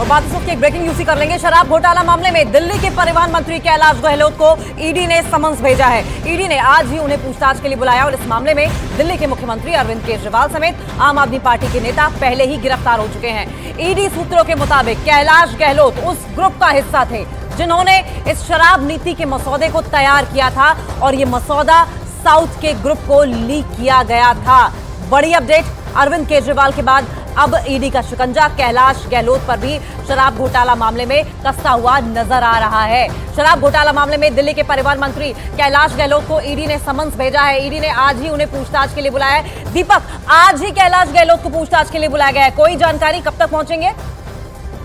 बात इस वक्त एक ब्रेकिंग न्यूज कर लेंगे। शराब घोटाला मामले में दिल्ली के परिवहन मंत्री कैलाश गहलोत को ईडी ने समन्स भेजा है। ईडी ने आज ही उन्हें पूछताछ के लिए बुलाया और इस मामले में दिल्ली के मुख्यमंत्री अरविंद केजरीवाल समेत आम आदमी पार्टी के नेता पहले ही गिरफ्तार हो चुके हैं। ईडी सूत्रों के मुताबिक कैलाश गहलोत उस ग्रुप का हिस्सा थे जिन्होंने इस शराब नीति के मसौदे को तैयार किया था और ये मसौदा साउथ के ग्रुप को लीक किया गया था। बड़ी अपडेट, अरविंद केजरीवाल के बाद अब ईडी का शिकंजा कैलाश गहलोत पर भी शराब घोटाला मामले में कसता हुआ नजर आ रहा है। शराब घोटाला मामले में दिल्ली के परिवहन मंत्री कैलाश गहलोत को ईडी ने समन्स भेजा है। ईडी ने आज ही उन्हें पूछताछ के लिए बुलाया है। दीपक, आज ही कैलाश गहलोत को पूछताछ के लिए बुलाया गया है, कोई जानकारी कब तक पहुंचेंगे?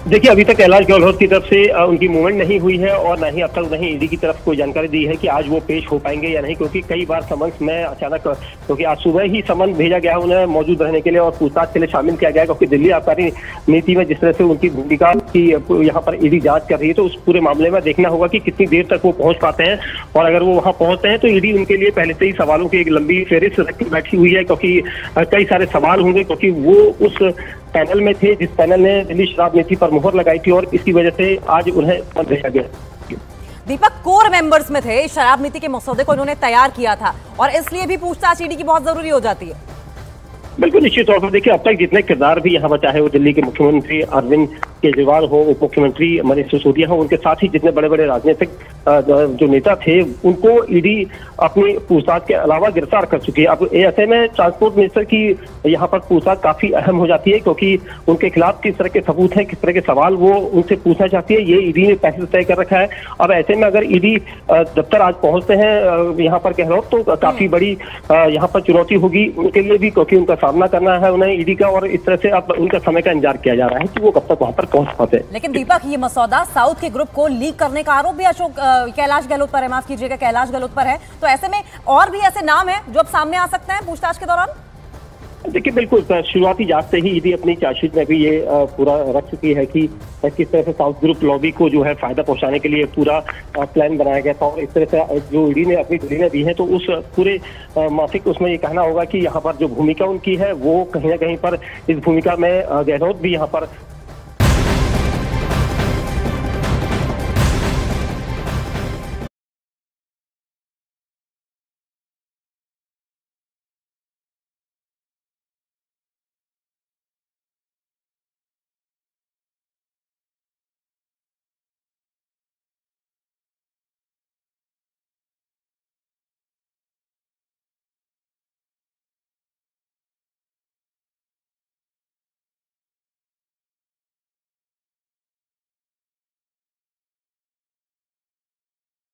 देखिए, अभी तक कैलाश गहलोत की तरफ से उनकी मूवमेंट नहीं हुई है और ना ही अब तक उन्हें ईडी की तरफ कोई जानकारी दी है कि आज वो पेश हो पाएंगे या नहीं, क्योंकि कई बार समन्स में अचानक, क्योंकि आज सुबह ही समन्स भेजा गया उन्हें मौजूद रहने के लिए और पूछताछ के लिए शामिल किया गया, क्योंकि दिल्ली आबकारी नीति में जिस तरह से उनकी भूमिका की यहाँ पर ईडी जांच कर रही है, तो उस पूरे मामले में देखना होगा कि कितनी देर तक वो पहुंच पाते हैं। और अगर वो वहां पहुंचते हैं तो ईडी उनके लिए पहले से ही सवालों की एक लंबी फेहरिस्त रखी बैठी हुई है, क्योंकि कई सारे सवाल होंगे, क्योंकि वो उस पैनल में थे जिस पैनल ने दिल्ली शराब नीति पर मुहर लगाई थी और इसकी वजह से आज उन्हें भेजा गया। दीपक, कोर मेंबर्स में थे, शराब नीति के मसौदे को उन्होंने तैयार किया था और इसलिए भी पूछताछ ईडी की बहुत जरूरी हो जाती है। बिल्कुल, निश्चित तौर पर देखिए, अब तक जितने किरदार भी यहाँ पर, चाहे वो दिल्ली के मुख्यमंत्री अरविंद केजरीवाल हो, उप मुख्यमंत्री मनीष सिसोदिया हो, उनके साथ ही जितने बड़े बड़े राजनीतिक जो नेता थे, उनको ईडी अपनी पूछताछ के अलावा गिरफ्तार कर चुकी है। अब ऐसे में ट्रांसपोर्ट मिनिस्टर की यहाँ पर पूछताछ काफी अहम हो जाती है, क्योंकि उनके खिलाफ किस तरह के सबूत हैं, किस तरह के सवाल वो उनसे पूछना चाहती है, ये ईडी ने पहले तय कर रखा है। अब ऐसे में अगर ईडी दफ्तर आज पहुंचते हैं यहाँ पर गहलोत, तो काफी बड़ी यहाँ पर चुनौती होगी उनके लिए भी, क्योंकि उनका सामना करना है उन्हें ईडी का, और इस तरह से अब उनका समय का इंतजार किया जा रहा है कि वो कब तक वहां पर पहुंच पाते हैं। लेकिन दीपक, ये मसौदा साउथ के ग्रुप को लीक करने का आरोप भी कैलाश गहलोत पर है, माफ कीजिएगा, कैलाश गहलोत पर है। तो ऐसे में और भी ऐसे नाम हैं जो अब सामने आ सकते हैं पूछताछ के दौरान? देखिए, बिल्कुल शुरुआती जांच से ही ईडी अपनी चार्जशीट में भी ये पूरा रख चुकी है कि किस तरह से साउथ ग्रुप लॉबी को जो है फायदा पहुंचाने के लिए पूरा प्लान बनाया गया था। और इस तरह से जो ईडी ने अपनी दलीलें दी हैं, तो उस पूरे माफिक उसमें ये कहना होगा कि यहाँ पर जो भूमिका उनकी है वो कहीं ना कहीं पर इस भूमिका में गहलोत भी यहाँ पर